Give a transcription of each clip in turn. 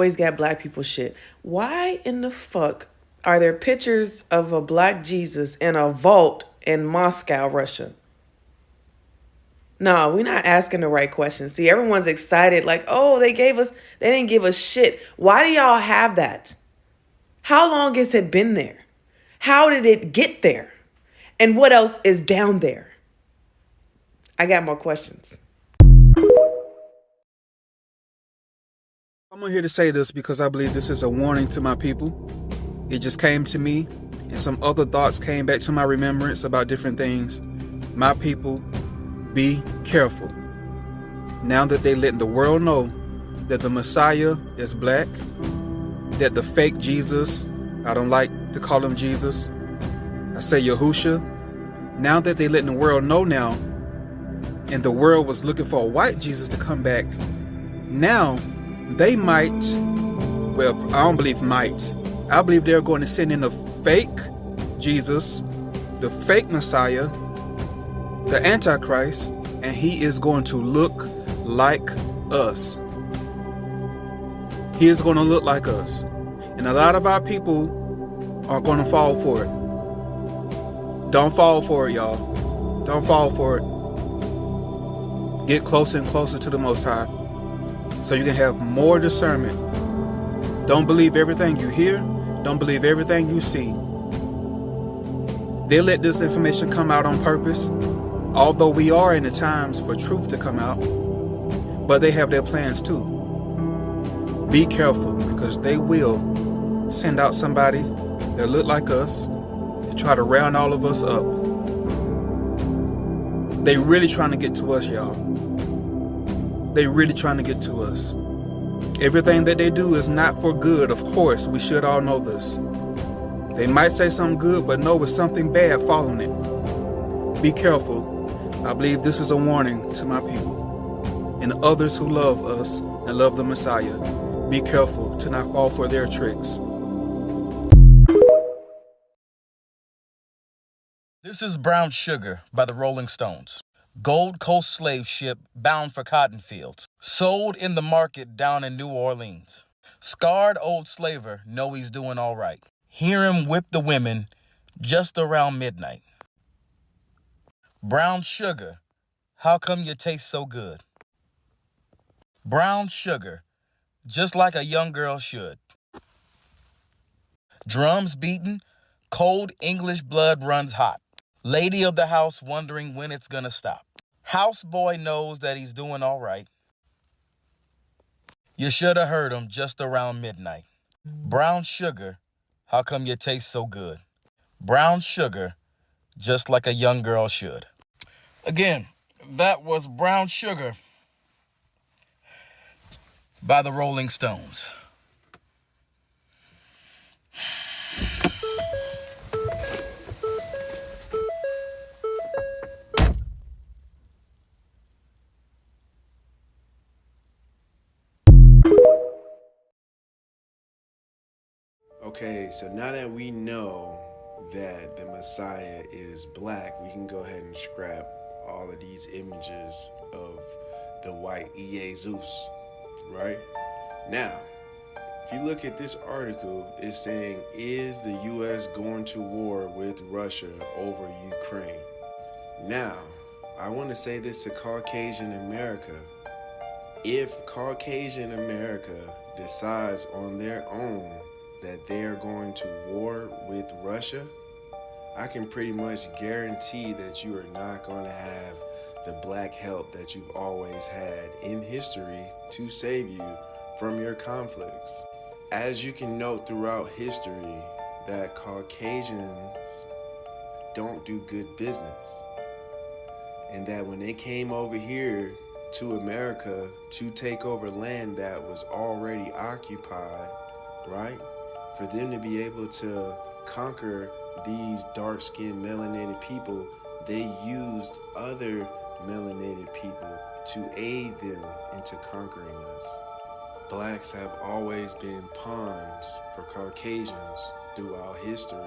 always got black people shit. Why in the fuck are there pictures of a black Jesus in a vault in Moscow, Russia? No, we're not asking the right questions. See, everyone's excited like, oh, they didn't give us shit. Why do y'all have that? How long has it been there? How did it get there? And what else is down there? I got more questions. I'm here to say this because I believe this is a warning to my people. It just came to me, and some other thoughts came back to my remembrance about different things. My people, be careful. Now that they let the world know that the Messiah is black, that the fake Jesus, I don't like to call him Jesus, I say Yahusha. Now that they letting the world know now, and the world was looking for a white Jesus to come back, now they might, well, I don't believe might, I believe they're going to send in a fake Jesus, the fake Messiah, the Antichrist, and he is going to look like us. He is going to look like us. And a lot of our people are going to fall for it. Don't fall for it, y'all. Don't fall for it. Get closer and closer to the Most High so you can have more discernment. Don't believe everything you hear. Don't believe everything you see. They let this information come out on purpose, although we are in the times for truth to come out, but they have their plans too. Be careful, because they will send out somebody that look like us to try to round all of us up. They really trying to get to us, y'all. They really trying to get to us. Everything that they do is not for good, of course. We should all know this. They might say something good, but know it's something bad following it. Be careful. I believe this is a warning to my people and others who love us and love the Messiah. Be careful to not fall for their tricks. This is Brown Sugar by the Rolling Stones. Gold Coast slave ship bound for cotton fields. Sold in the market down in New Orleans. Scarred old slaver know he's doing all right. Hear him whip the women just around midnight. Brown sugar, how come you taste so good? Brown sugar, just like a young girl should. Drums beating, cold English blood runs hot. Lady of the house wondering when it's gonna stop. Houseboy knows that he's doing all right. You should have heard him just around midnight. Brown sugar, how come you taste so good? Brown sugar, just like a young girl should. Again, that was Brown Sugar by the Rolling Stones. Okay, so now that we know that the Messiah is black, we can go ahead and scrap all of these images of the white Jesus, right? Now, if you look at this article, it's saying, is the U.S. going to war with Russia over Ukraine? Now, I want to say this to Caucasian America. If Caucasian America decides on their own that they're going to war with Russia, I can pretty much guarantee that you are not going to have the black help that you've always had in history to save you from your conflicts. As you can note throughout history, that Caucasians don't do good business. And that when they came over here to America to take over land that was already occupied, right? For them to be able to conquer these dark-skinned melanated people, they used other melanated people to aid them into conquering us. Blacks have always been pawns for Caucasians throughout history.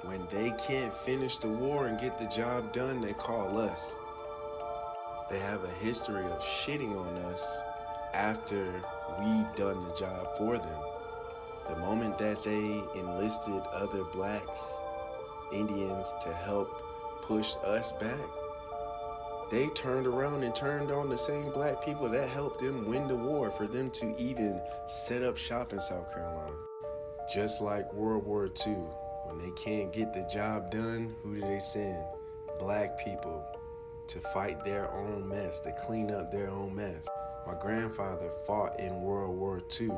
When they can't finish the war and get the job done, they call us. They have a history of shitting on us after we've done the job for them. The moment that they enlisted other blacks, Indians, to help push us back, they turned around and turned on the same black people that helped them win the war for them to even set up shop in South Carolina. Just like World War II, when they can't get the job done, who do they send? Black people to fight their own mess, to clean up their own mess. My grandfather fought in World War II,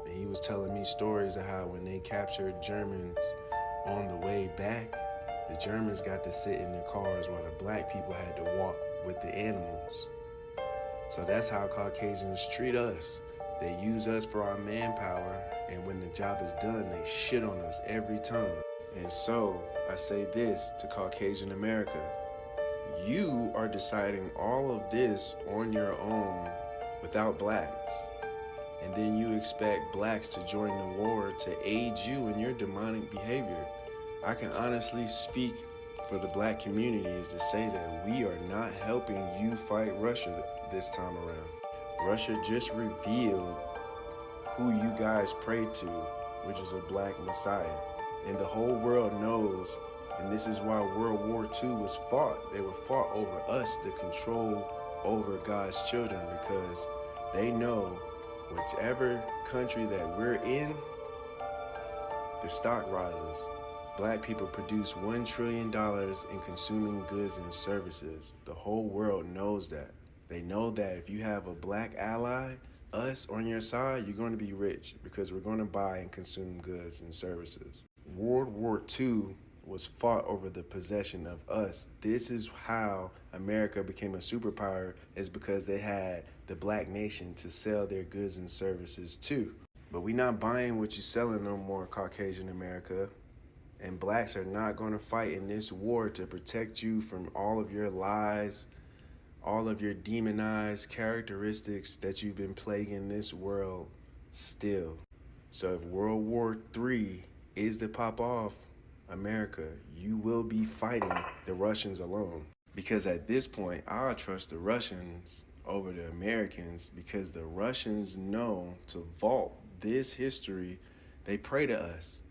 and he was telling me stories of how when they captured Germans on the way back, the Germans got to sit in their cars while the black people had to walk with the animals. So that's how Caucasians treat us. They use us for our manpower, and when the job is done, they shit on us every time. And so I say this to Caucasian America: you are deciding all of this on your own without blacks. And then you expect blacks to join the war to aid you in your demonic behavior. I can honestly speak for the black community is to say that we are not helping you fight Russia this time around. Russia just revealed who you guys pray to, which is a black messiah. And the whole world knows, and this is why World War II was fought. They were fought over us, the control over God's children, because they know whichever country that we're in, the stock rises. Black people produce $1 trillion in consuming goods and services. The whole world knows that. They know that if you have a black ally, us on your side, you're going to be rich because we're going to buy and consume goods and services. World War II was fought over the possession of us. This is how America became a superpower, is because they had the black nation to sell their goods and services to. But we're not buying what you're selling no more, Caucasian America. And blacks are not going to fight in this war to protect you from all of your lies, all of your demonized characteristics that you've been plaguing this world still. So if World War III is to pop off, America, you will be fighting the Russians alone. Because at this point, I'll trust the Russians over the Americans, because the Russians know to vault this history. They pray to us.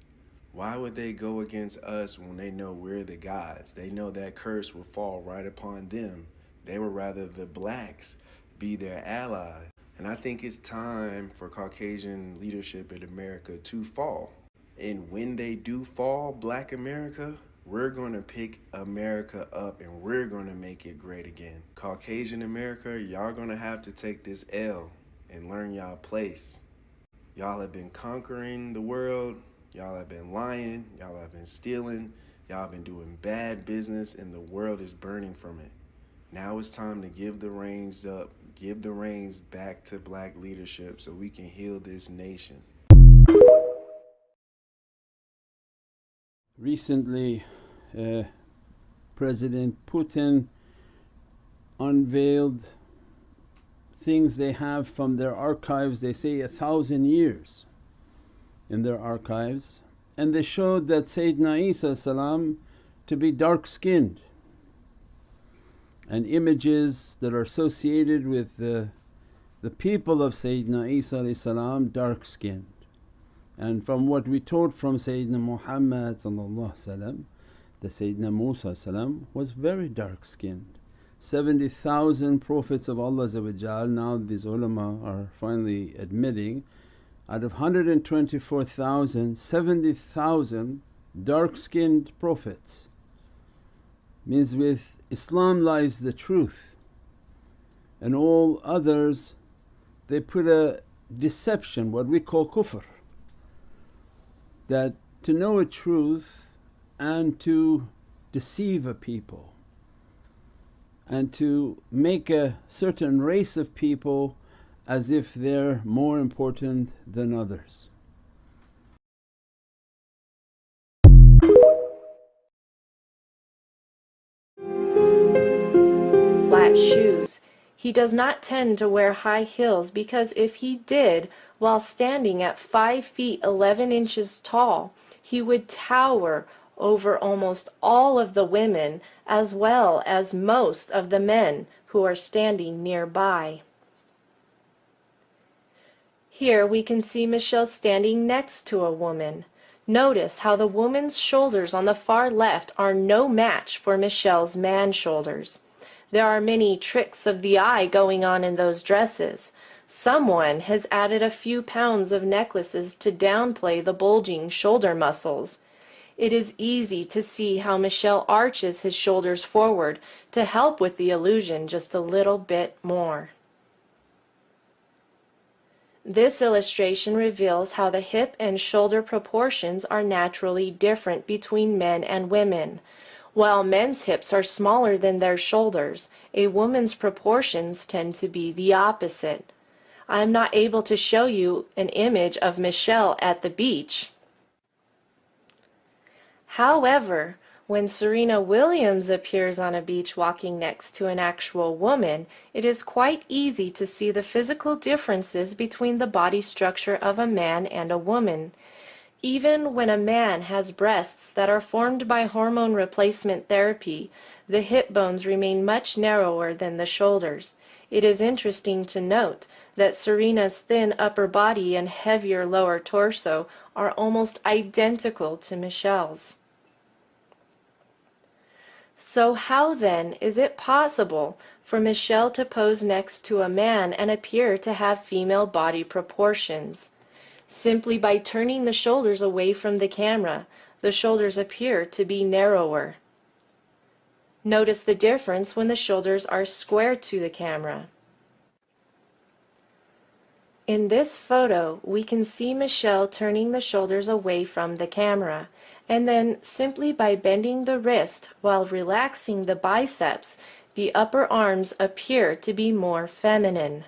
Why would they go against us when they know we're the gods? They know that curse will fall right upon them. They would rather the blacks be their ally. And I think it's time for Caucasian leadership in America to fall. And when they do fall, Black America, we're going to pick America up and we're going to make it great again. Caucasian America, y'all going to have to take this L and learn y'all place. Y'all have been conquering the world. Y'all have been lying. Y'all have been stealing. Y'all have been doing bad business, and the world is burning from it. Now it's time to give the reins up, give the reins back to black leadership so we can heal this nation. Recently, President Putin unveiled things they have from their archives, they say 1,000 years in their archives, and they showed that Sayyidina Isa salam to be dark-skinned, and images that are associated with the people of Sayyidina Isa salam dark-skinned. And from what we taught from Sayyidina Muhammad that Sayyidina Musa was very dark-skinned. 70,000 prophets of Allah, now these ulama are finally admitting, out of 124,000, 70,000 dark-skinned prophets. Means with Islam lies the truth, and all others they put a deception, what we call kufr, that to know a truth and to deceive a people and to make a certain race of people as if they're more important than others. Flat shoes. He does not tend to wear high heels because if he did, while standing at 5 feet 11 inches tall, he would tower over almost all of the women as well as most of the men who are standing nearby. Here we can see Michelle standing next to a woman. Notice how the woman's shoulders on the far left are no match for Michelle's man shoulders. There are many tricks of the eye going on in those dresses. Someone has added a few pounds of necklaces to downplay the bulging shoulder muscles. It is easy to see how Michelle arches his shoulders forward to help with the illusion just a little bit more. This illustration reveals how the hip and shoulder proportions are naturally different between men and women. While men's hips are smaller than their shoulders, a woman's proportions tend to be the opposite. I am not able to show you an image of Michelle at the beach. However, when Serena Williams appears on a beach walking next to an actual woman, it is quite easy to see the physical differences between the body structure of a man and a woman. Even when a man has breasts that are formed by hormone replacement therapy, the hip bones remain much narrower than the shoulders. It is interesting to note that Serena's thin upper body and heavier lower torso are almost identical to Michelle's. So how then is it possible for Michelle to pose next to a man and appear to have female body proportions? Simply by turning the shoulders away from the camera, the shoulders appear to be narrower. Notice the difference when the shoulders are square to the camera. In this photo, we can see Michelle turning the shoulders away from the camera, and then simply by bending the wrist while relaxing the biceps, the upper arms appear to be more feminine.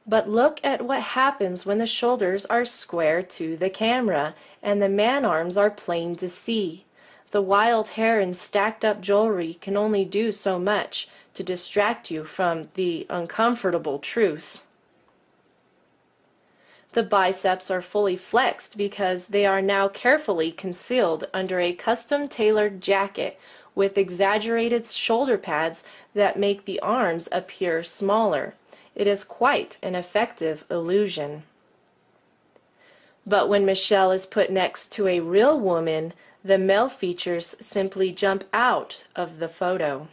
But look at what happens when the shoulders are square to the camera and the man arms are plain to see. The wild hair and stacked up jewelry can only do so much to distract you from the uncomfortable truth. The biceps are fully flexed because they are now carefully concealed under a custom-tailored jacket with exaggerated shoulder pads that make the arms appear smaller. It is quite an effective illusion. But when Michelle is put next to a real woman, the male features simply jump out of the photo.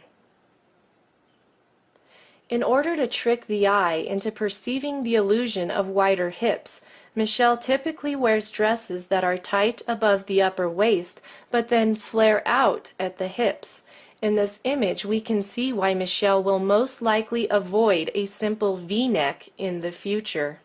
In order to trick the eye into perceiving the illusion of wider hips, Michelle typically wears dresses that are tight above the upper waist, but then flare out at the hips. In this image, we can see why Michelle will most likely avoid a simple V-neck in the future.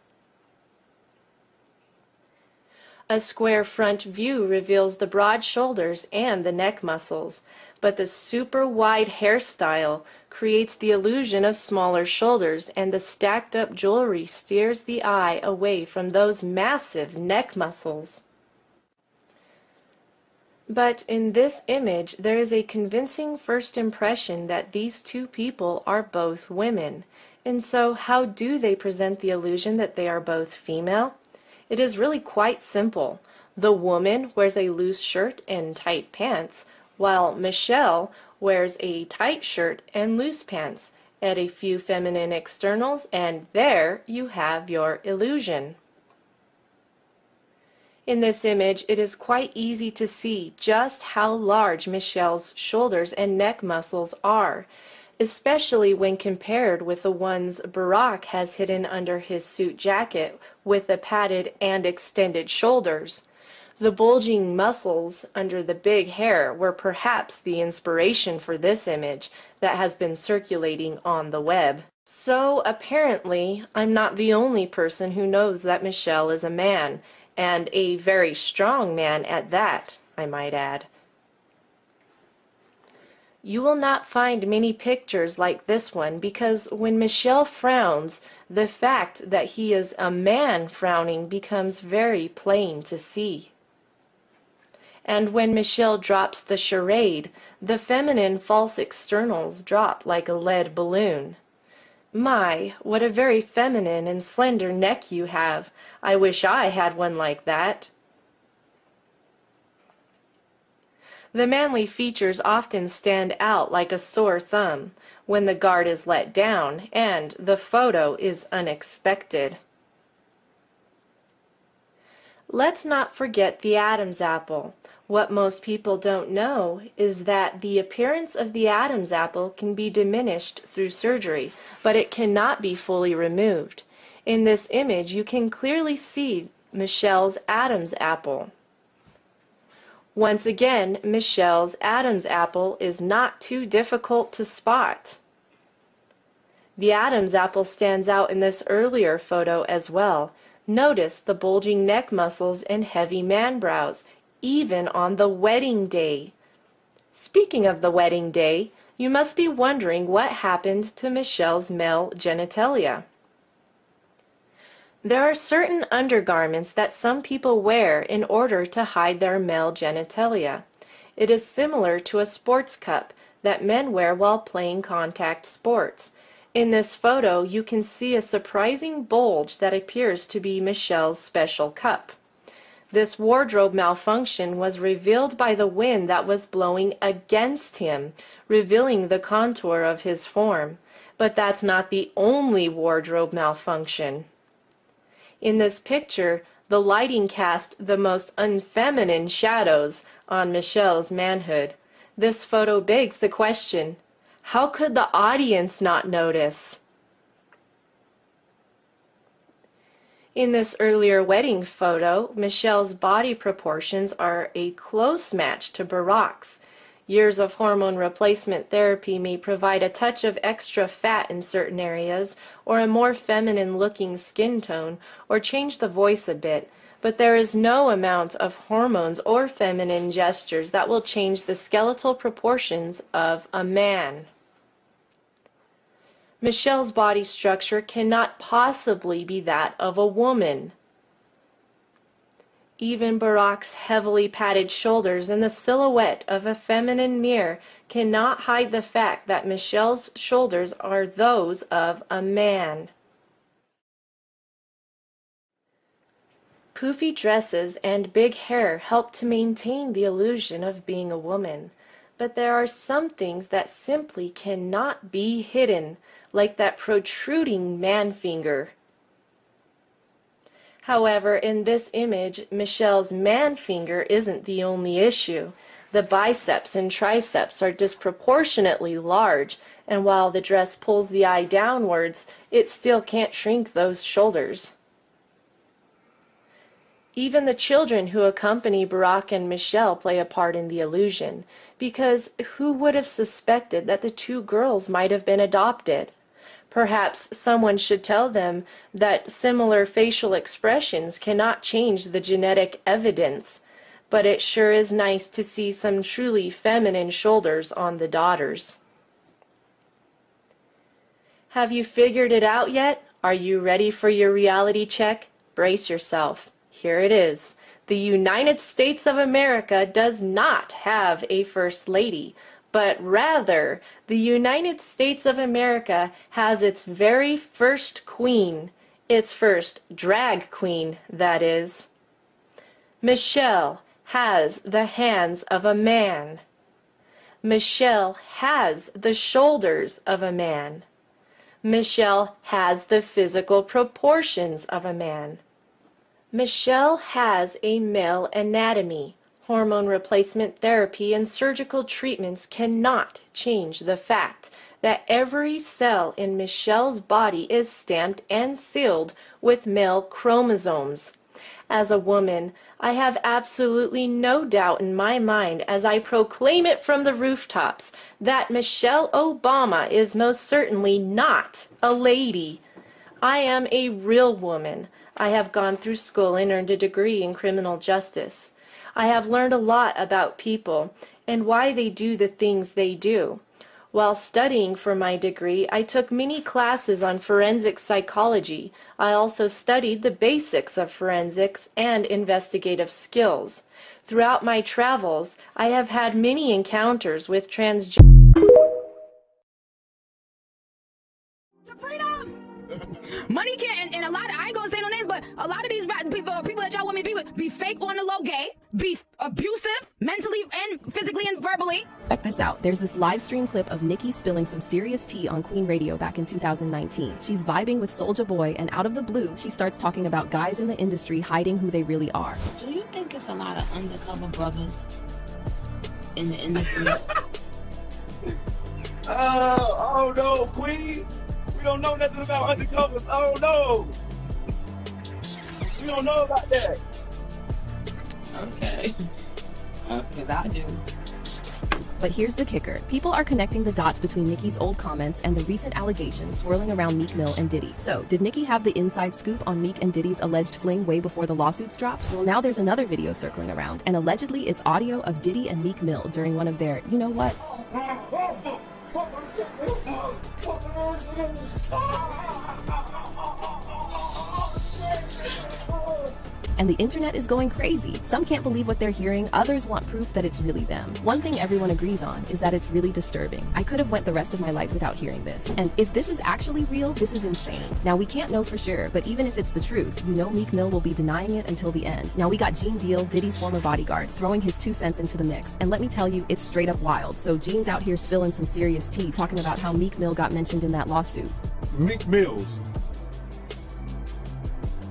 A square front view reveals the broad shoulders and the neck muscles, but the super wide hairstyle creates the illusion of smaller shoulders, and the stacked up jewelry steers the eye away from those massive neck muscles. But in this image, there is a convincing first impression that these two people are both women. And so how do they present the illusion that they are both female? It is really quite simple. The woman wears a loose shirt and tight pants, while Michelle wears a tight shirt and loose pants. Add a few feminine externals, and there you have your illusion. In this image, it is quite easy to see just how large Michelle's shoulders and neck muscles are, especially when compared with the ones Barack has hidden under his suit jacket with the padded and extended shoulders. The bulging muscles under the big hair were perhaps the inspiration for this image that has been circulating on the web. So apparently, I'm not the only person who knows that Michelle is a man, and a very strong man at that, I might add. You will not find many pictures like this one because when Michelle frowns, the fact that he is a man frowning becomes very plain to see. And when Michelle drops the charade, the feminine false externals drop like a lead balloon. My, what a very feminine and slender neck you have. I wish I had one like that. The manly features often stand out like a sore thumb when the guard is let down and the photo is unexpected. Let's not forget the Adam's apple. What most people don't know is that the appearance of the Adam's apple can be diminished through surgery, but it cannot be fully removed. In this image, you can clearly see Michelle's Adam's apple. Once again, Michelle's Adam's apple is not too difficult to spot. The Adam's apple stands out in this earlier photo as well. Notice the bulging neck muscles and heavy man brows, even on the wedding day. Speaking of the wedding day, you must be wondering what happened to Michelle's male genitalia. There are certain undergarments that some people wear in order to hide their male genitalia. It is similar to a sports cup that men wear while playing contact sports. In this photo, you can see a surprising bulge that appears to be Michelle's special cup. This wardrobe malfunction was revealed by the wind that was blowing against him, revealing the contour of his form. But that's not the only wardrobe malfunction. In this picture, the lighting cast the most unfeminine shadows on Michelle's manhood. This photo begs the question, how could the audience not notice? In this earlier wedding photo, Michelle's body proportions are a close match to Barack's. Years of hormone replacement therapy may provide a touch of extra fat in certain areas, or a more feminine-looking skin tone, or change the voice a bit, but there is no amount of hormones or feminine gestures that will change the skeletal proportions of a man. Michelle's body structure cannot possibly be that of a woman. Even Barack's heavily padded shoulders and the silhouette of a feminine mirror cannot hide the fact that Michelle's shoulders are those of a man. Poofy dresses and big hair help to maintain the illusion of being a woman, but there are some things that simply cannot be hidden, like that protruding man finger. However, in this image, Michelle's man finger isn't the only issue. The biceps and triceps are disproportionately large, and while the dress pulls the eye downwards, it still can't shrink those shoulders. Even the children who accompany Barack and Michelle play a part in the illusion, because who would have suspected that the two girls might have been adopted? Perhaps someone should tell them that similar facial expressions cannot change the genetic evidence, but it sure is nice to see some truly feminine shoulders on the daughters. Have you figured it out yet? Are you ready for your reality check? Brace yourself. Here it is. The United States of America does not have a First Lady, but rather, the United States of America has its very first queen, its first drag queen, that is. Michelle has the hands of a man. Michelle has the shoulders of a man. Michelle has the physical proportions of a man. Michelle has a male anatomy. Hormone replacement therapy and surgical treatments cannot change the fact that every cell in Michelle's body is stamped and sealed with male chromosomes. As a woman, I have absolutely no doubt in my mind as I proclaim it from the rooftops that Michelle Obama is most certainly not a lady. I am a real woman. I have gone through school and earned a degree in criminal justice. I have learned a lot about people and why they do the things they do. While studying for my degree, I took many classes on forensic psychology. I also studied the basics of forensics and investigative skills. Throughout my travels, I have had many encounters with Money can't, and a lot of, I ain't gonna say no names, but a lot of these people that y'all want me to be with be fake on the low gay. be abusive mentally and physically and verbally. Check this out. There's this live stream clip of Nicki spilling some serious tea on Queen Radio back in 2019. She's vibing with Soulja Boy, and out of the blue, she starts talking about guys in the industry hiding who they really are. Do you think it's a lot of undercover brothers in the industry? Oh no, Queen. We don't know nothing about undercovers. Oh no. We don't know about that. Okay. Because I do. But here's the kicker. People are connecting the dots between Nicki's old comments and the recent allegations swirling around Meek Mill and Diddy. So, did Nicki have the inside scoop on Meek and Diddy's alleged fling way before the lawsuits dropped? Well, now there's another video circling around, and allegedly it's audio of Diddy and Meek Mill during one of their, you know what? And the internet is going crazy. Some can't believe what they're hearing, others want proof that it's really them. One thing everyone agrees on is that it's really disturbing. I could have went the rest of my life without hearing this. And if this is actually real, this is insane. Now, we can't know for sure, but even if it's the truth, you know Meek Mill will be denying it until the end. Now, we got Gene Deal, Diddy's former bodyguard, throwing his 2 cents into the mix. And let me tell you, it's straight up wild. So Gene's out here spilling some serious tea, talking about how Meek Mill got mentioned in that lawsuit. Meek Mills.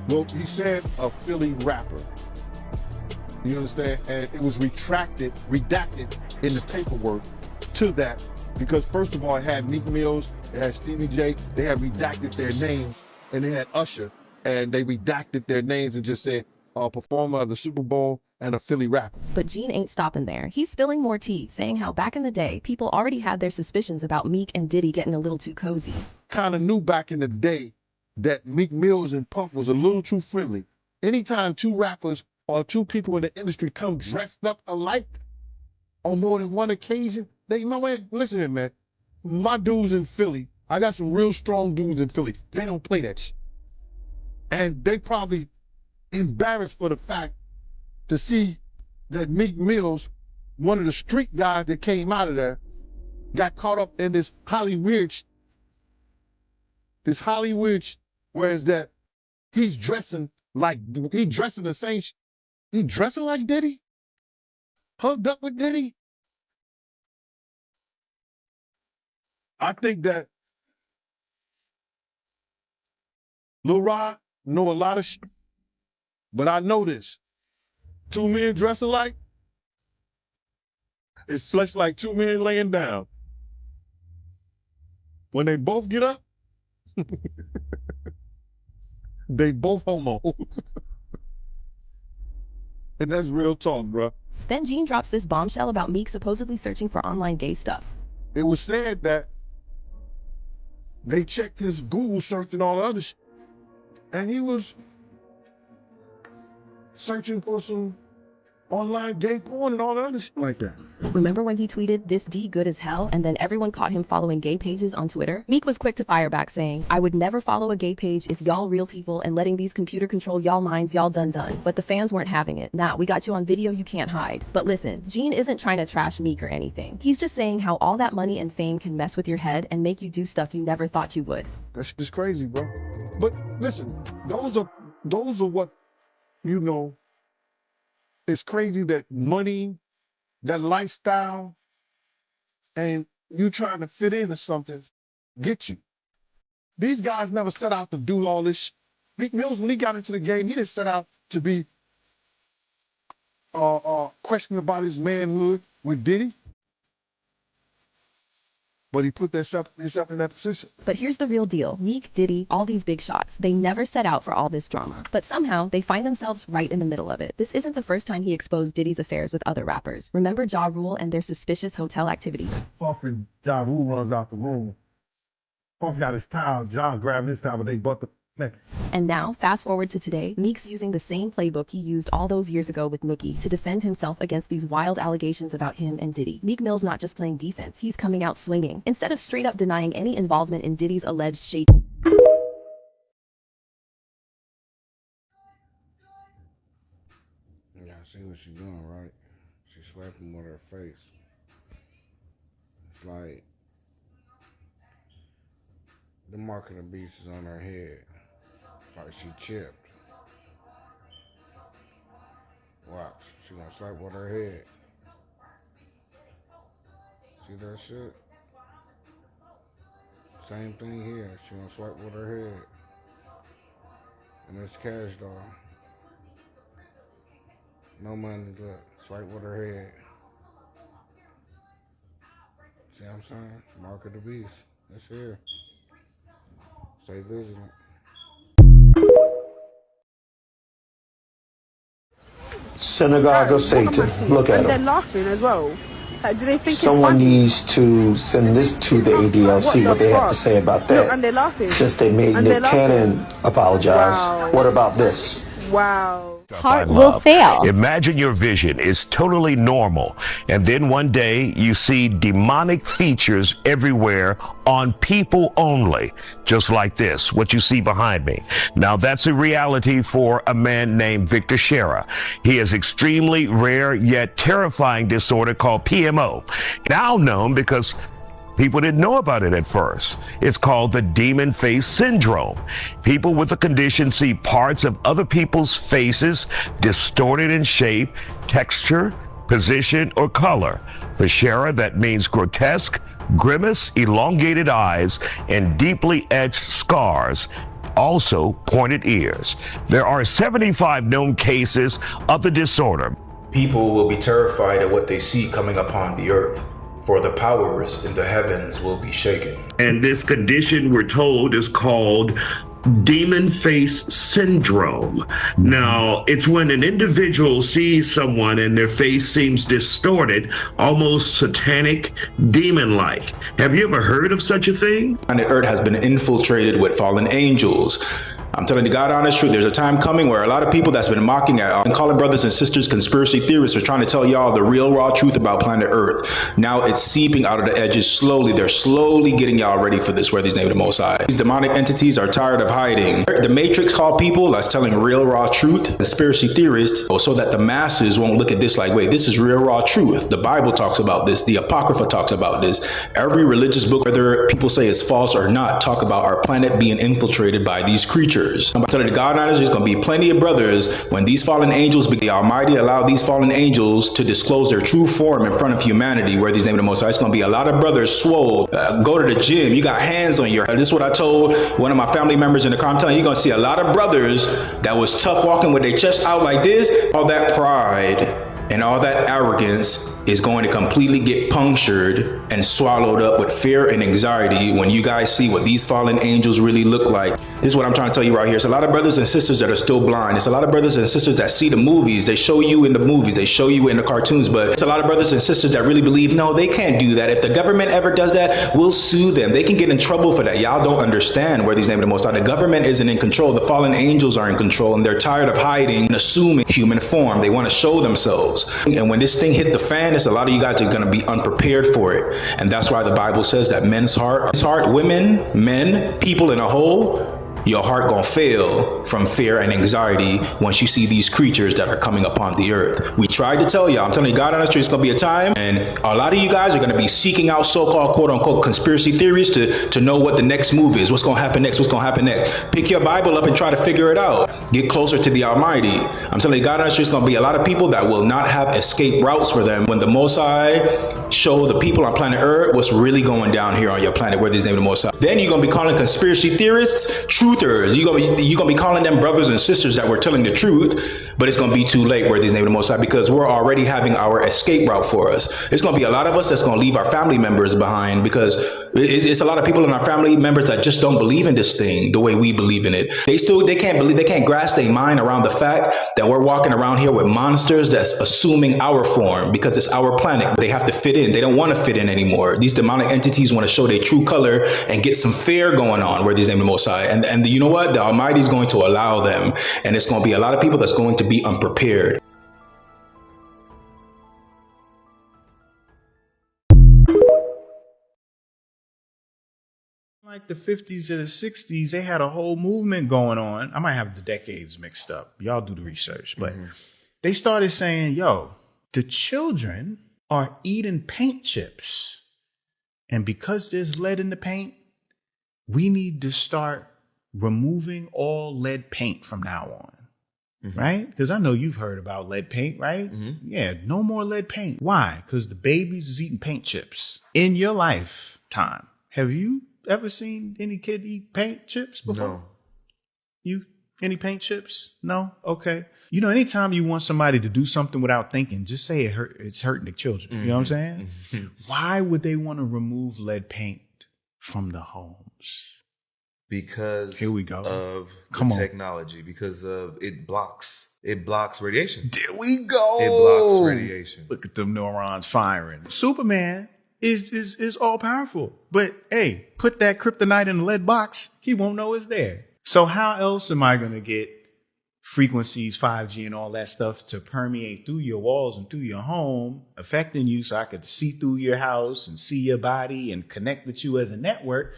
Well, he said a Philly rapper. You understand? And it was redacted in the paperwork to that because first of all, it had Meek Mills, it had Stevie J, they had redacted their names, and they had Usher, and they redacted their names and just said a performer of the Super Bowl and a Philly rapper. But Gene ain't stopping there. He's spilling more tea, saying how back in the day, people already had their suspicions about Meek and Diddy getting a little too cozy. Kind of knew back in the day that Meek Mills and Puff was a little too friendly. Anytime 2 rappers or 2 people in the industry come dressed up alike on more than one occasion, they, you know what, listen here, man. My dudes in Philly, I got some real strong dudes in Philly. They don't play that shit. And they probably embarrassed for the fact to see that Meek Mills, one of the street guys that came out of there, got caught up in this Hollywood, whereas that he's dressing like, he dressing the same, he dressing like Diddy? Hugged up with Diddy? I think that Lil Rod know a lot of shit, but I know this. 2 men dressing like, it's flesh like 2 men laying down. When they both get up, they both homos. And that's real talk, bro. Then Gene drops this bombshell about Meek supposedly searching for online gay stuff. It was said that they checked his Google search and all the other shit, and he was searching for some online gay porn and all the other shit like that. Remember when he tweeted, "This D good as hell," and then everyone caught him following gay pages on Twitter? Meek was quick to fire back saying, "I would never follow a gay page if y'all real people and letting these computer control y'all minds, y'all done. But the fans weren't having it. Nah, we got you on video, you can't hide." But listen, Gene isn't trying to trash Meek or anything. He's just saying how all that money and fame can mess with your head and make you do stuff you never thought you would. That shit is crazy, bro. But listen, those are what, you know, it's crazy that money, that lifestyle, and you trying to fit into something, get you. These guys never set out to do all this. Meek Mills, when he got into the game, he didn't set out to be questioning about his manhood with Diddy. But he put himself in that position. But here's the real deal. Meek, Diddy, all these big shots, they never set out for all this drama. But somehow, they find themselves right in the middle of it. This isn't the first time he exposed Diddy's affairs with other rappers. Remember Ja Rule and their suspicious hotel activity? Puff and Ja Rule runs out the room. Puff got his towel, John grabbing his towel, but they butt the neck. And now, fast forward to today, Meek's using the same playbook he used all those years ago with Nicki to defend himself against these wild allegations about him and Diddy. Meek Mill's not just playing defense, he's coming out swinging. Instead of straight up denying any involvement in Diddy's alleged shady. Yeah, I see what she's doing, right? She's swiping with her face. It's like the mark of the beast is on her head. Like she chipped. Watch. She gonna swipe with her head. See that shit? Same thing here. She gonna swipe with her head. And it's cash doll. No money, look. Swipe with her head. See what I'm saying? Mark of the beast. It's here. Stay vigilant. Synagogue of Satan. Look at And they're them. laughing as well. Like, do they think Someone it's funny? needs to send this to the ADLC, what they have to say about Look, that. and they're laughing. Since they made And Nick they're laughing. Cannon apologize. Wow. What about this? Wow. Heart will fail. Imagine your vision is totally normal, and then one day you see demonic features everywhere on people only, just like this, what you see behind me. Now that's a reality for a man named Victor Shera. He has extremely rare yet terrifying disorder called PMO, now known because people didn't know about it at first. It's called the demon face syndrome. People with the condition see parts of other people's faces distorted in shape, texture, position, or color. For Shera, that means grotesque, grimace, elongated eyes, and deeply etched scars. Also, pointed ears. There are 75 known cases of the disorder. People will be terrified at what they see coming upon the earth, for the powers in the heavens will be shaken. And this condition, we're told, is called demon face syndrome. Now, it's when an individual sees someone and their face seems distorted, almost satanic, demon-like. Have you ever heard of such a thing? And the earth has been infiltrated with fallen angels. I'm telling you, God honest truth, there's a time coming where a lot of people that's been mocking at and calling brothers and sisters conspiracy theorists are trying to tell y'all the real raw truth about planet Earth. Now it's seeping out of the edges slowly. They're slowly getting y'all ready for this, where these name of the Most High. These demonic entities are tired of hiding. The Matrix called people that's telling real raw truth, conspiracy theorists, so that the masses won't look at this like, wait, this is real raw truth. The Bible talks about this. The Apocrypha talks about this. Every religious book, whether people say it's false or not, talk about our planet being infiltrated by these creatures. I'm telling you, God honest, there's going to be plenty of brothers when these fallen angels, the Almighty allow these fallen angels to disclose their true form in front of humanity, where these name of the Most High. It's going to be a lot of brothers swole. Go to the gym. You got hands on your head. This is what I told one of my family members in the car. I'm telling you, you're going to see a lot of brothers that was tough walking with their chest out like this. All that pride and all that arrogance is going to completely get punctured and swallowed up with fear and anxiety when you guys see what these fallen angels really look like. This is what I'm trying to tell you right here. It's a lot of brothers and sisters that are still blind. It's a lot of brothers and sisters that see the movies. They show you in the movies. They show you in the cartoons. But it's a lot of brothers and sisters that really believe, no, they can't do that. If the government ever does that, we'll sue them. They can get in trouble for that. Y'all don't understand where these name of the Most High. The government isn't in control. The fallen angels are in control, and they're tired of hiding and assuming human form. They want to show themselves. And when this thing hit the fan, it's a lot of you guys are going to be unprepared for it. And that's why the Bible says that men's heart, women, men, people in a whole, your heart gonna fail from fear and anxiety once you see these creatures that are coming upon the earth. We tried to tell y'all, I'm telling you, God on the street, it's gonna be a time, and a lot of you guys are gonna be seeking out so-called quote-unquote conspiracy theories to know what the next move is, what's gonna happen next, what's gonna happen next. Pick your Bible up and try to figure it out. Get closer to the Almighty. I'm telling you, God on the street, it's gonna be a lot of people that will not have escape routes for them when the Most High show the people on planet Earth what's really going down here on your planet, where this name of the Most High. Then you're gonna be calling conspiracy theorists truthers. You're gonna be calling them brothers and sisters that were telling the truth, but it's gonna be too late, where this name of the Most High, because we're already having our escape route for us. It's gonna be a lot of us that's gonna leave our family members behind, because it's a lot of people in our family members that just don't believe in this thing the way we believe in it. They can't grasp their mind around the fact that we're walking around here with monsters that's assuming our form because it's our planet. They have to fit in. They don't want to fit in anymore. These demonic entities want to show their true color and get some fear going on, where this name of the Most High. And you know what? The Almighty is going to allow them, and it's going to be a lot of people that's going to be unprepared. Like the 50s or the 60s, they had a whole movement going on. I might have the decades mixed up. Y'all do the research. But they started saying, yo, the children are eating paint chips. And because there's lead in the paint, we need to start removing all lead paint from now on. right? Because I know you've heard about lead paint, right? Yeah, no more lead paint. Why? Because the babies is eating paint chips. In your lifetime, have you ever seen any kid eat paint chips before? No. You any paint chips? No? Okay. You know, anytime you want somebody to do something without thinking, just say it's hurting the children. You know what I'm saying? Why would they want to remove lead paint from the homes? Because here we go of Come on. technology, because of it blocks radiation. There we go. It blocks radiation. Look at them neurons firing. Superman is all powerful, but hey, put that kryptonite in a lead box, he won't know it's there. So how else am I going to get frequencies, 5G and all that stuff to permeate through your walls and through your home, affecting you so I could see through your house and see your body and connect with you as a network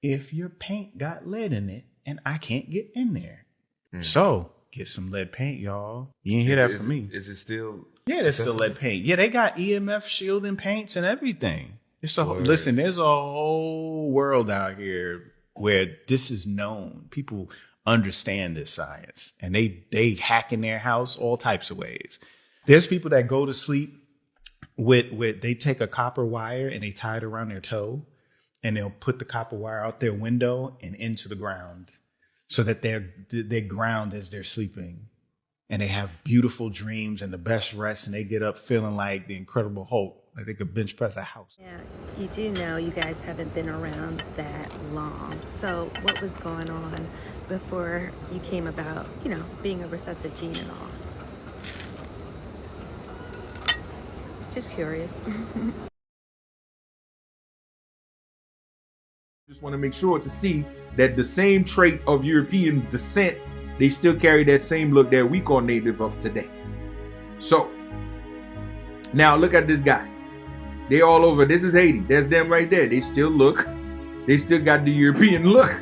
if your paint got lead in it and I can't get in there? So get some lead paint, y'all. You ain't hear that from me. Is it still? Yeah, there's still lead paint. Yeah, they got EMF shielding paints and everything. It's listen, there's a whole world out here where this is known. People understand this science and they hack in their house all types of ways. There's people that go to sleep with they take a copper wire and they tie it around their toe and they'll put the copper wire out their window and into the ground so that they're ground as they're sleeping. And they have beautiful dreams and the best rest, and they get up feeling like the Incredible Hulk, like they could bench press a house. Yeah, you do know you guys haven't been around that long. So what was going on before you came about, you know, being a recessive gene and all? Just curious. Just want to make sure to see that the same trait of European descent, they still carry that same look that we call native of today. So now look at this guy. They all over. This is Haiti. That's them right there. They still got the European look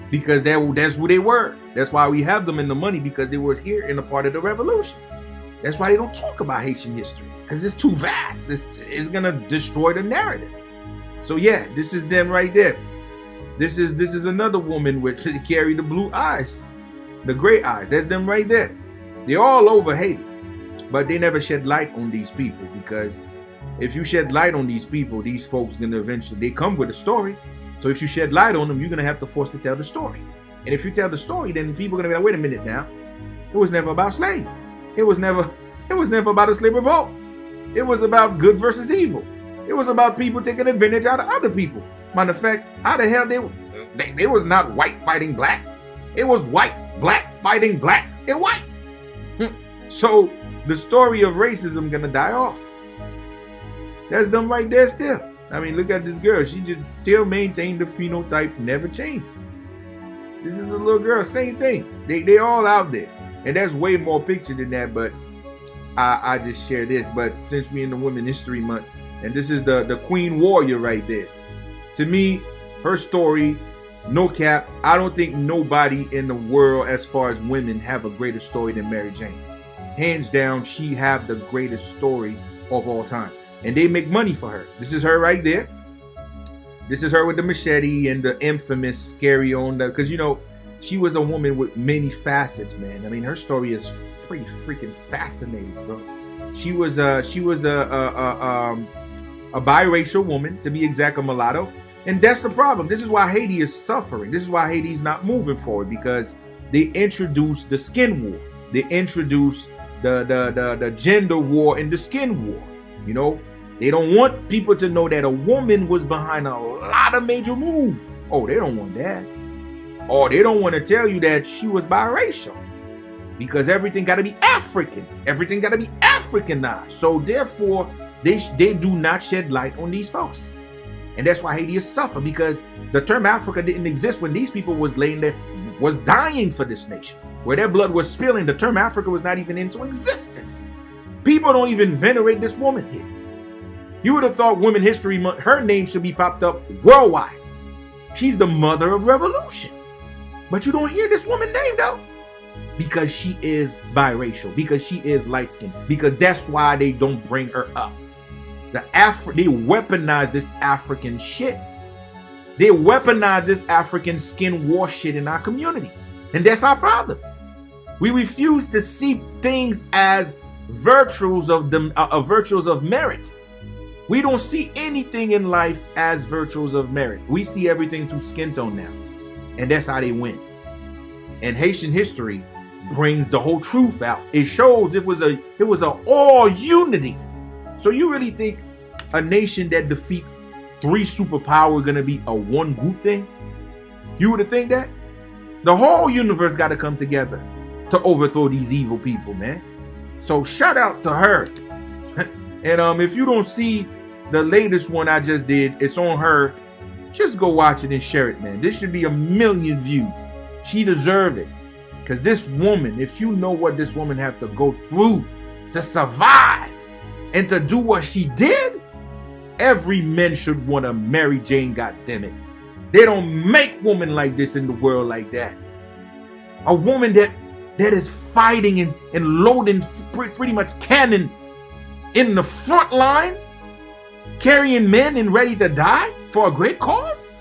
because that's who they were. That's why we have them in the money, because they were here in a part of the revolution. That's why they don't talk about Haitian history, because it's too vast. It's gonna destroy the narrative. So yeah, this is them right there. This is another woman with carry the blue eyes. The gray eyes, that's them right there. They're all over Haiti, but they never shed light on these people, because if you shed light on these people, these folks gonna eventually, they come with a story. So if you shed light on them, you're gonna have to force to tell the story. And if you tell the story, then people are gonna be like, wait a minute now, it was never about slaves. It was never about a slave revolt. It was about good versus evil. It was about people taking advantage out of other people. Matter of fact, how the hell they was not white fighting black. It was black fighting black and white. So the story of racism gonna die off. That's them right there still. I mean, look at this girl. She just still maintained the phenotype, never changed. This is a little girl, same thing. They all out there. And there's way more picture than that, but I just share this. But since we're in the Women History Month, and this is the Queen Warrior right there. To me, her story, no cap, I don't think nobody in the world as far as women have a greater story than Mary Jane. Hands down, she have the greatest story of all time. And they make money for her. This is her right there. This is her with the machete and the infamous scary on the, because you know, she was a woman with many facets, man. I mean, her story is pretty freaking fascinating, bro. She was a biracial woman, to be exact, a mulatto. And that's the problem. This is why Haiti is suffering. This is why Haiti's not moving forward, because they introduced the skin war. They introduced the gender war and the skin war. You know, they don't want people to know that a woman was behind a lot of major moves. Oh, they don't want that. Or they don't want to tell you that she was biracial, because everything got to be African. Everything got to be Africanized. So therefore, they do not shed light on these folks. And that's why Haiti is suffering, because the term Africa didn't exist when these people was dying for this nation. Where their blood was spilling, the term Africa was not even into existence. People don't even venerate this woman here. You would have thought Women History Month, her name should be popped up worldwide. She's the mother of revolution. But you don't hear this woman name though, because she is biracial, because she is light-skinned, because that's why they don't bring her up. They weaponize this African shit. They weaponize this African skin war shit in our community. And that's our problem. We refuse to see things as virtues of merit. We don't see anything in life as virtues of merit. We see everything through skin tone now, and that's how they win. And Haitian history brings the whole truth out. It shows it was a all unity. So you really think a nation that defeat 3 superpowers gonna be a one group thing? You would think that? The whole universe got to come together to overthrow these evil people, man. So shout out to her. And if you don't see the latest one I just did, it's on her. Just go watch it and share it, man. This should be 1 million views. She deserves it. Because this woman, if you know what this woman have to go through to survive and to do what she did, every man should want to marry Jane, goddammit. They don't make women like this in the world like that. A woman that is fighting and loading pretty much cannon in the front line, carrying men and ready to die for a great cause?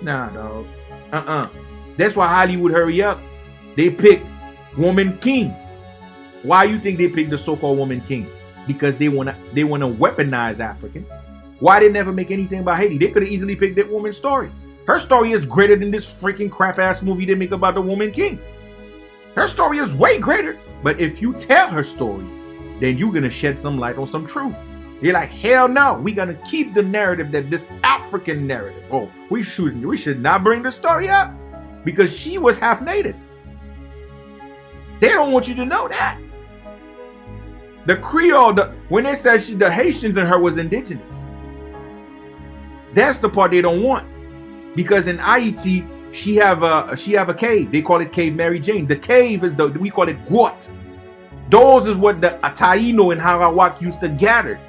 Nah, dog. That's why Hollywood hurry up. They pick woman king. Why you think they pick the so-called woman king? Because they wanna weaponize African. Why they never make anything about Haiti? They could have easily picked that woman's story. Her story is greater than this freaking crap-ass movie they make about the woman king. Her story is way greater. But if you tell her story, then you're going to shed some light on some truth. You're like, hell no, we're going to keep the narrative that this African narrative. Oh, we should not bring the story up because she was half native. They don't want you to know that. The Creole, when they said the Haitians in her was indigenous, that's the part they don't want. Because in Haiti, she have a cave. They call it Cave Mary Jane. The cave is we call it Guat. Those is what the Taino and Harawak used to gather.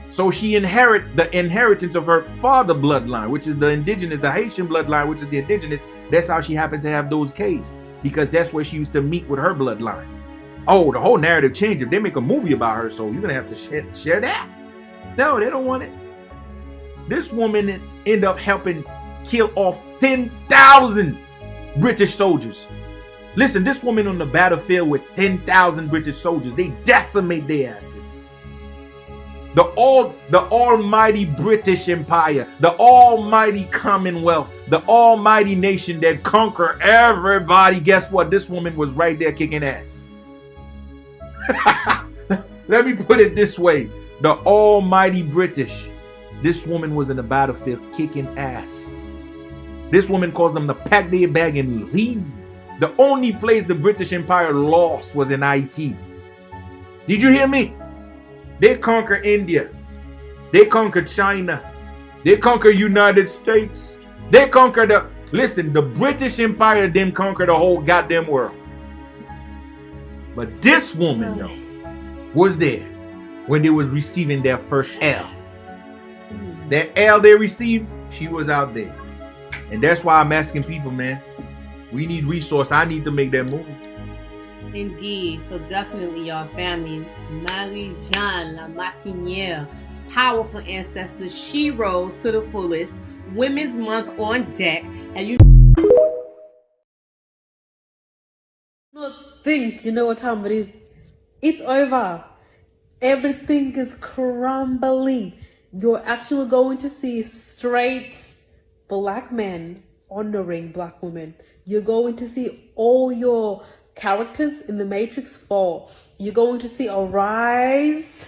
So she inherit the inheritance of her father bloodline, which is the indigenous, the Haitian bloodline, which is the indigenous. That's how she happened to have those caves, because that's where she used to meet with her bloodline. Oh, the whole narrative changed if they make a movie about her, so you're gonna have to share that. No, they don't want it. This woman ended up helping kill off 10,000 British soldiers. Listen, this woman on the battlefield with 10,000 British soldiers, they decimate their asses. The almighty British Empire, the almighty Commonwealth, the almighty nation that conquer everybody. Guess what? This woman was right there kicking ass. Let me put it this way. The almighty British. This woman was in the battlefield kicking ass. This woman caused them to pack their bag and leave. The only place the British Empire lost was in Haiti. Did you hear me? They conquered India. They conquered China. They conquered United States. They conquered the British Empire didn't conquer the whole goddamn world. But this woman, though, was there when they was receiving their first L. That L they received, she was out there. And that's why I'm asking people, man, we need resource. I need to make that movie. Indeed. So definitely, y'all, family. Marie-Jeanne La Martiniere, powerful ancestors. She rose to the fullest. Women's Month on deck. And you think you know what time it is. It's over. Everything is crumbling. You're actually going to see straight black men honoring black women. You're going to see all your characters in the Matrix fall. You're going to see a rise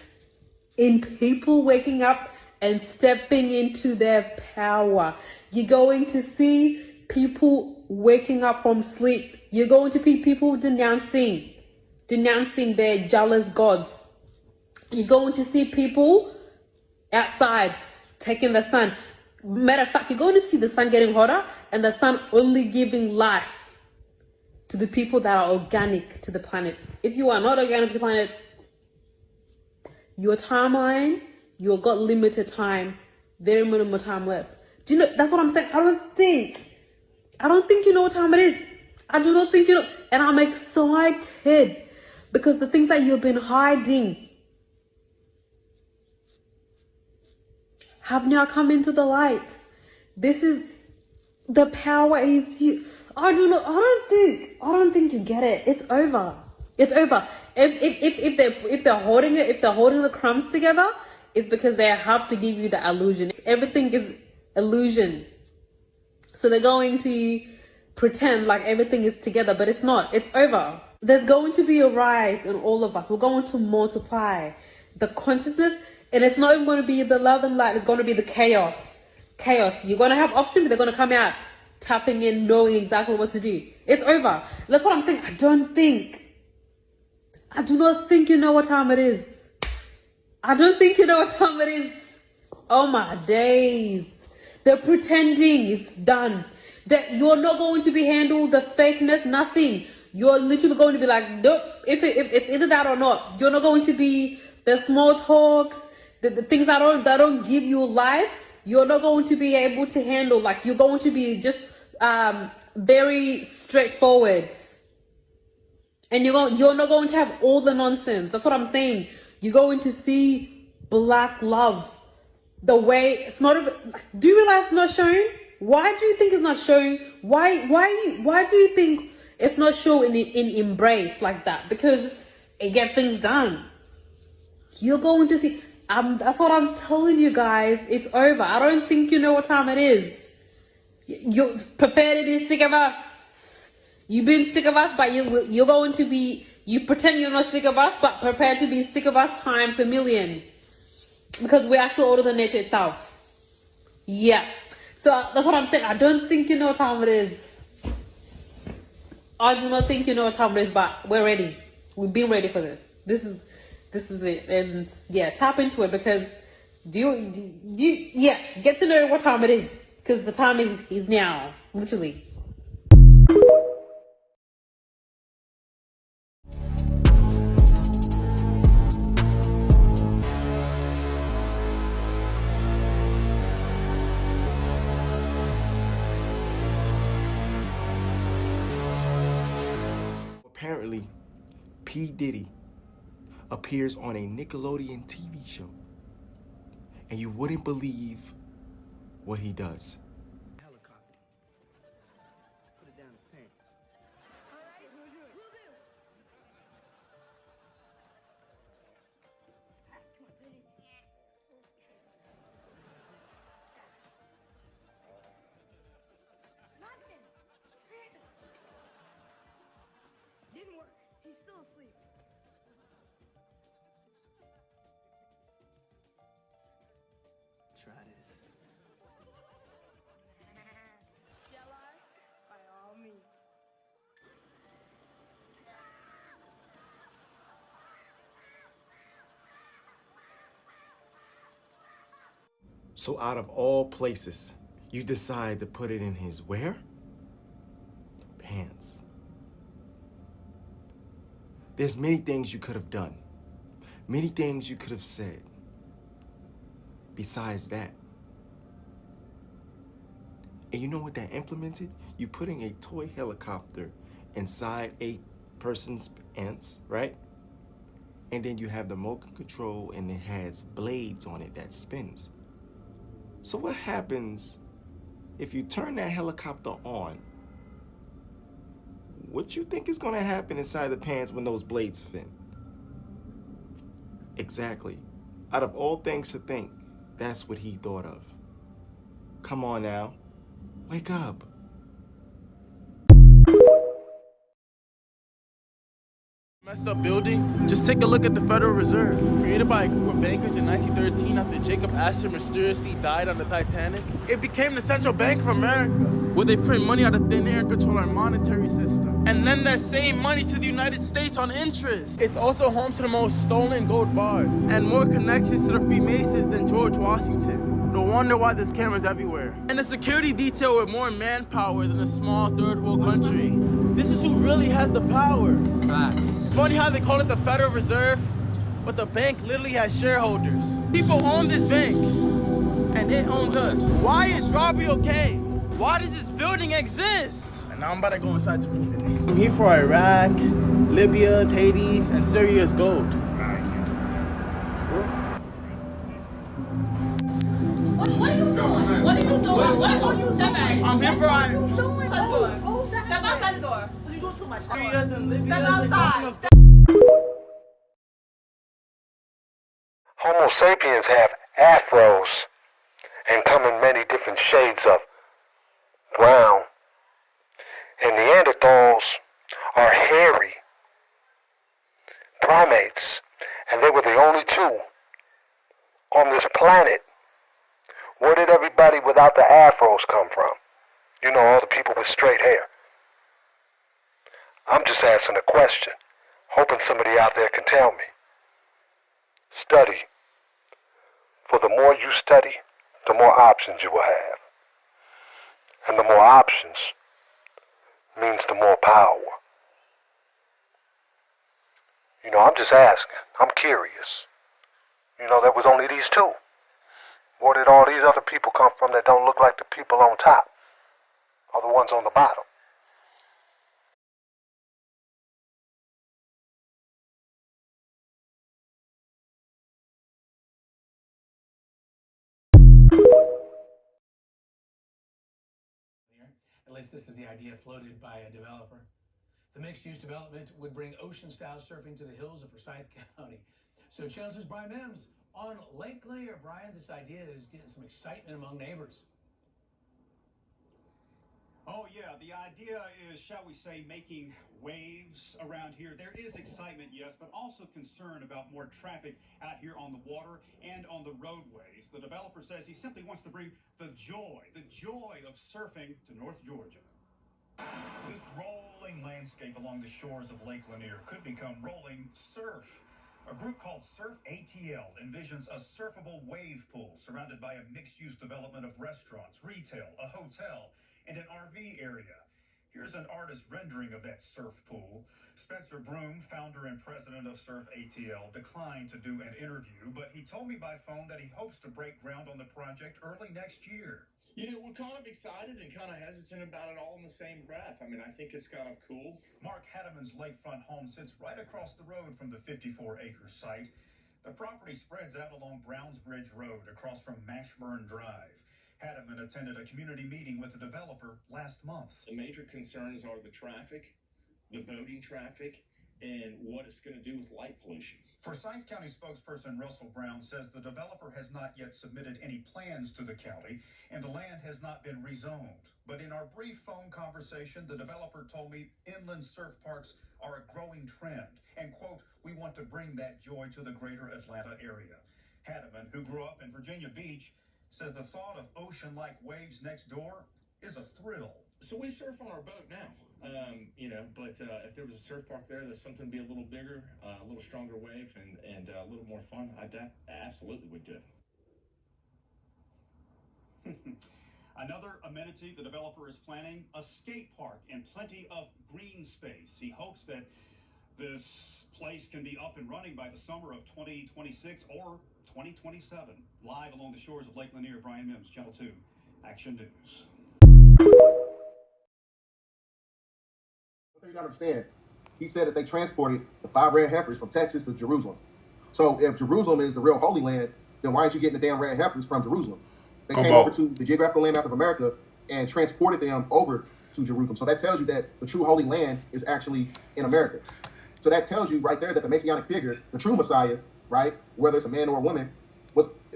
in people waking up and stepping into their power. You're going to see people waking up from sleep. You're going to see people denouncing their jealous gods. You're going to see people outside taking the sun. Matter of fact, you're going to see the sun getting hotter and the sun only giving life to the people that are organic to the planet. If you are not organic to the planet, your timeline, you've got limited time, very minimal time left. Do you know, that's what I'm saying. I don't think you know what time it is. I do not think you know. And I'm excited because the things that you've been hiding have now come into the lights. This is, the power is here. I don't think think you get it. It's over. It's over. If they're holding it, if they're holding the crumbs together, it's because they have to give you the illusion. Everything is illusion. So they're going to pretend like everything is together, but it's not. It's over. There's going to be a rise in all of us. We're going to multiply the consciousness, and it's not even going to be the love and light. It's going to be the chaos. Chaos. You're going to have options, but they're going to come out tapping in, knowing exactly what to do. It's over. That's what I'm saying. I do not think you know what time it is. I don't think you know what time it is. Oh my days. They're pretending it's done. That you're not going to be handled, the fakeness, nothing. You're literally going to be like, nope, if it's either that or not. You're not going to be the small talks, the things that don't give you life. You're not going to be able to handle. Like, you're going to be just very straightforward. And you're not going to have all the nonsense. That's what I'm saying. You're going to see black love. The way it's not even, do you realize it's not shown? Why do you think it's not shown? Why do you think it's not shown in embrace like that? Because it gets things done. You're going to see. That's what I'm telling you guys. It's over. I don't think you know what time it is. You're prepared to be sick of us. You've been sick of us, but you're going to be. You pretend you're not sick of us, but prepare to be sick of us times a million. Because we're actually older than nature itself. Yeah. So that's what I'm saying. I don't think you know what time it is. I do not think you know what time it is, but we're ready. We've been ready for this. This is it. And yeah, tap into it, because get to know what time it is. Because the time is now. Literally. Apparently, P. Diddy appears on a Nickelodeon TV show, and you wouldn't believe what he does. Didn't work. He's still asleep. Try this. Shall I? By all means. So out of all places, you decide to put it in his where? Pants. There's many things you could have done. Many things you could have said. Besides that. And you know what that implemented? You putting a toy helicopter inside a person's pants, right? And then you have the motion control, and it has blades on it that spins. So what happens if you turn that helicopter on? What you think is gonna happen inside the pants when those blades fit? Exactly. Out of all things to think, that's what he thought of. Come on now, wake up. Messed up building? Just take a look at the Federal Reserve. Created by a group of bankers in 1913 after Jacob Astor mysteriously died on the Titanic. It became the Central Bank of America, where they print money out of thin air and control our monetary system, and lend that same money to the United States on interest. It's also home to the most stolen gold bars, and more connections to the Freemasons than George Washington. No wonder why there's cameras everywhere. And a security detail with more manpower than a small third world country. This is who really has the power. Facts. Funny how they call it the Federal Reserve, but the bank literally has shareholders. People own this bank, and it owns us. Why is robbery okay? Why does this building exist? And now I'm about to go inside to prove it. I'm here for Iraq, Libya's, Hades, and Syria's gold. What are you doing? What are you doing? What are you step back? I'm here for Step outside the door. too much. Step outside. Homo sapiens have afros and come in many different shades of brown. And Neanderthals are hairy primates, and they were the only two on this planet. Where did everybody without the afros come from? You know, all the people with straight hair. I'm just asking a question, hoping somebody out there can tell me. Study. For the more you study, the more options you will have. And the more options means the more power. You know, I'm just asking. I'm curious. You know, there was only these two. Where did all these other people come from that don't look like the people on top, or the ones on the bottom? At least this is the idea floated by a developer. The mixed-use development would bring ocean-style surfing to the hills of Forsyth County. So Channel 2's Brian Mims on Lake Lanier. Brian, this idea is getting some excitement among neighbors. Oh yeah, the idea is, shall we say, making waves around here. There is excitement, yes, but also concern about more traffic out here on the water and on the roadways. The developer says he simply wants to bring the joy of surfing to North Georgia. This rolling landscape along the shores of Lake Lanier could become rolling surf. A group called Surf ATL envisions a surfable wave pool surrounded by a mixed-use development of restaurants, retail, a hotel, and an RV area. Here's an artist rendering of that surf pool. Spencer Broom, founder and president of Surf ATL, declined to do an interview, but he told me by phone that he hopes to break ground on the project early next year. You know, we're kind of excited and kind of hesitant about it all in the same breath. I mean, I think it's kind of cool. Mark Hademan's lakefront home sits right across the road from the 54-acre site. The property spreads out along Brownsbridge Road across from Mashburn Drive. Hademan attended a community meeting with the developer last month. The major concerns are the traffic, the boating traffic, and what it's going to do with light pollution. Forsyth County spokesperson Russell Brown says the developer has not yet submitted any plans to the county, and the land has not been rezoned. But in our brief phone conversation, the developer told me inland surf parks are a growing trend, and, quote, we want to bring that joy to the greater Atlanta area. Hademan, who grew up in Virginia Beach, says the thought of ocean-like waves next door is a thrill. So we surf on our boat now, you know, but if there was a surf park there's something to be a little bigger, a little stronger wave, and a little more fun, I absolutely would do it. Another amenity the developer is planning, a skate park and plenty of green space. He hopes that this place can be up and running by the summer of 2026 or 2027. Live along the shores of Lake Lanier, Brian Mims, Channel 2, Action News. You gotta understand, he said that they transported the 5 red heifers from Texas to Jerusalem. So if Jerusalem is the real Holy Land, then why aren't you getting the damn red heifers from Jerusalem? They came over to the geographical landmass of America and transported them over to Jerusalem. So that tells you that the true Holy Land is actually in America. So that tells you right there that the Messianic figure, the true Messiah, right, whether it's a man or a woman,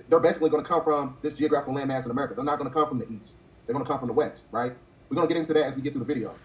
they're basically going to come from this geographical landmass in America. They're not going to come from the east. They're going to come from the west, right? We're going to get into that as we get through the video.